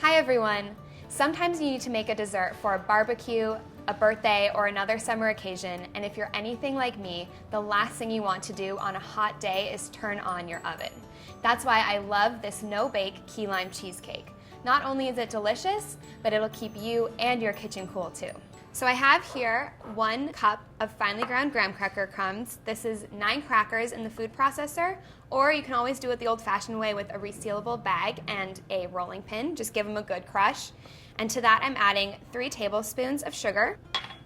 Hi everyone! Sometimes you need to make a dessert for a barbecue, a birthday, or another summer occasion, and if you're anything like me, the last thing you want to do on a hot day is turn on your oven. That's why I love this no-bake key lime cheesecake. Not only is it delicious, but it'll keep you and your kitchen cool too. So I have here 1 cup of finely ground graham cracker crumbs. This is 9 crackers in the food processor, or you can always do it the old-fashioned way with a resealable bag and a rolling pin. Just give them a good crush. And to that I'm adding 3 tablespoons of sugar,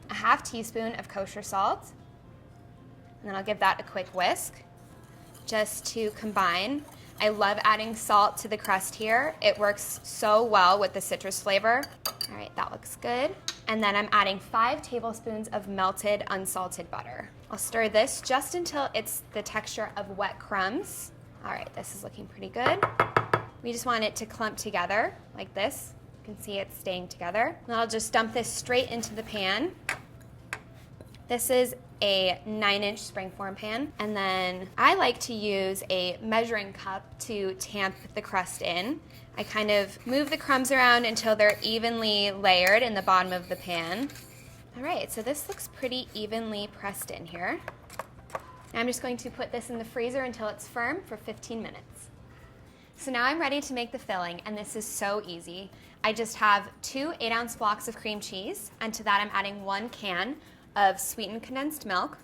a ½ teaspoon of kosher salt, and then I'll give that a quick whisk just to combine. I love adding salt to the crust here. It works so well with the citrus flavor. All right, that looks good. And then I'm adding 5 tablespoons of melted unsalted butter. I'll stir this just until it's the texture of wet crumbs. All right, this is looking pretty good. We just want it to clump together like this. You can see it staying together. And I'll just dump this straight into the pan. This is a 9-inch springform pan, and then I like to use a measuring cup to tamp the crust in. I kind of move the crumbs around until they're evenly layered in the bottom of the pan. All right, so this looks pretty evenly pressed in here. Now I'm just going to put this in the freezer until it's firm for 15 minutes. So now I'm ready to make the filling, and this is so easy. I just have 2 8-ounce blocks of cream cheese, and to that I'm adding 1 can of sweetened condensed milk.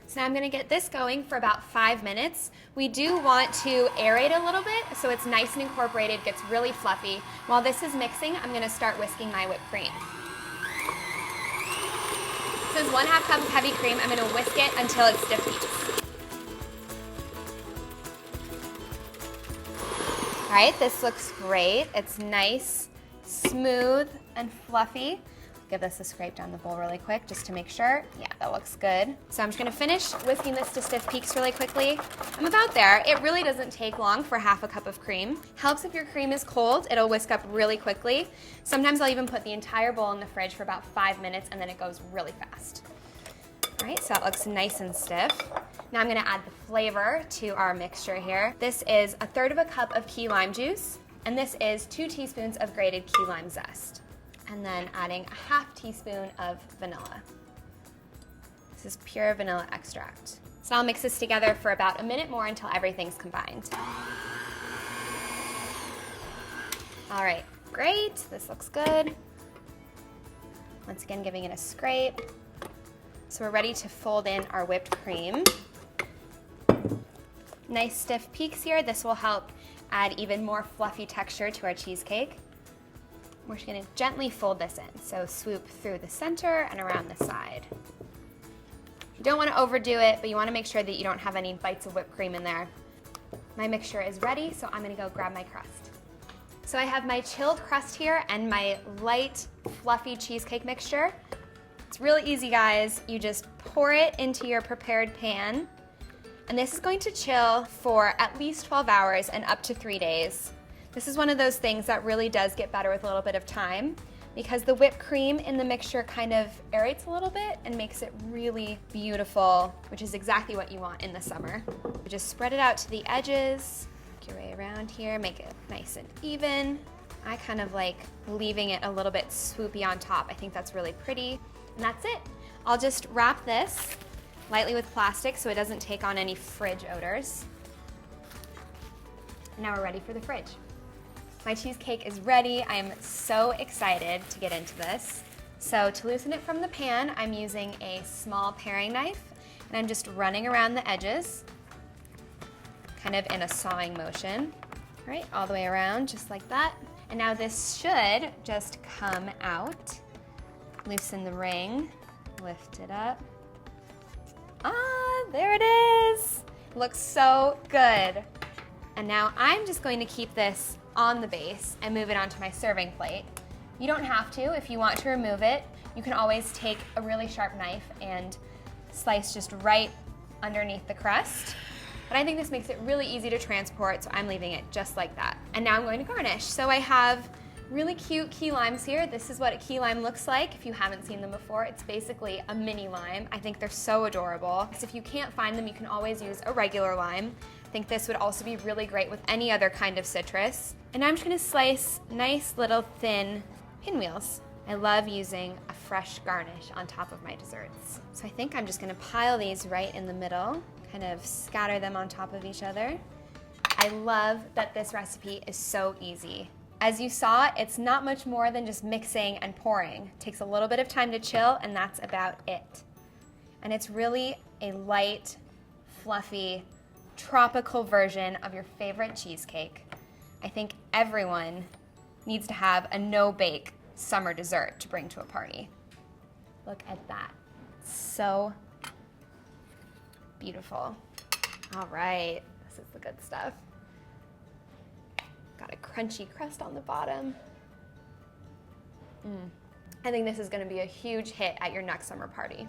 So now I'm gonna get this going for about 5 minutes. We do want to aerate a little bit so it's nice and incorporated, gets really fluffy. While this is mixing, I'm gonna start whisking my whipped cream. So this 1/2 cup of heavy cream, I'm gonna whisk it until it's stiff peaks. All right, this looks great. It's nice, smooth, and fluffy. Give this a scrape down the bowl really quick just to make sure. Yeah, that looks good. So I'm just gonna finish whisking this to stiff peaks really quickly. I'm about there. It really doesn't take long for 1/2 cup of cream. Helps if your cream is cold, it'll whisk up really quickly. Sometimes I'll even put the entire bowl in the fridge for about 5 minutes and then it goes really fast. All right, so that looks nice and stiff. Now I'm gonna add the flavor to our mixture here. This is 1/3 cup of key lime juice, and this is 2 teaspoons of grated key lime zest. And then adding a ½ teaspoon of vanilla. This is pure vanilla extract. So I'll mix this together for about a minute more until everything's combined. All right, great, this looks good. Once again, giving it a scrape. So we're ready to fold in our whipped cream. Nice stiff peaks here. This will help add even more fluffy texture to our cheesecake. We're just gonna gently fold this in. So swoop through the center and around the side. You don't wanna overdo it, but you wanna make sure that you don't have any bites of whipped cream in there. My mixture is ready, so I'm gonna go grab my crust. So I have my chilled crust here and my light, fluffy cheesecake mixture. It's really easy, guys. You just pour it into your prepared pan, and this is going to chill for at least 12 hours and up to 3 days. This is one of those things that really does get better with a little bit of time because the whipped cream in the mixture kind of aerates a little bit and makes it really beautiful, which is exactly what you want in the summer. Just spread it out to the edges, work your way around here, make it nice and even. I kind of like leaving it a little bit swoopy on top. I think that's really pretty, and that's it. I'll just wrap this lightly with plastic so it doesn't take on any fridge odors. Now we're ready for the fridge. My cheesecake is ready. I am so excited to get into this. So to loosen it from the pan, I'm using a small paring knife, and I'm just running around the edges, kind of in a sawing motion. All right, all the way around, just like that. And now this should just come out. Loosen the ring, lift it up. Ah, there it is. Looks so good. And now I'm just going to keep this on the base and move it onto my serving plate. You don't have to. If you want to remove it, you can always take a really sharp knife and slice just right underneath the crust. But I think this makes it really easy to transport, so I'm leaving it just like that. And now I'm going to garnish. So I have really cute key limes here. This is what a key lime looks like. If you haven't seen them before, it's basically a mini lime. I think they're so adorable. So if you can't find them, you can always use a regular lime. I think this would also be really great with any other kind of citrus. And I'm just gonna slice nice little thin pinwheels. I love using a fresh garnish on top of my desserts. So I think I'm just gonna pile these right in the middle, kind of scatter them on top of each other. I love that this recipe is so easy. As you saw, it's not much more than just mixing and pouring. It takes a little bit of time to chill, and that's about it. And it's really a light, fluffy, tropical version of your favorite cheesecake. I think everyone needs to have a no-bake summer dessert to bring to a party. Look at that. So beautiful. All right, this is the good stuff. Got a crunchy crust on the bottom. I think this is gonna be a huge hit at your next summer party.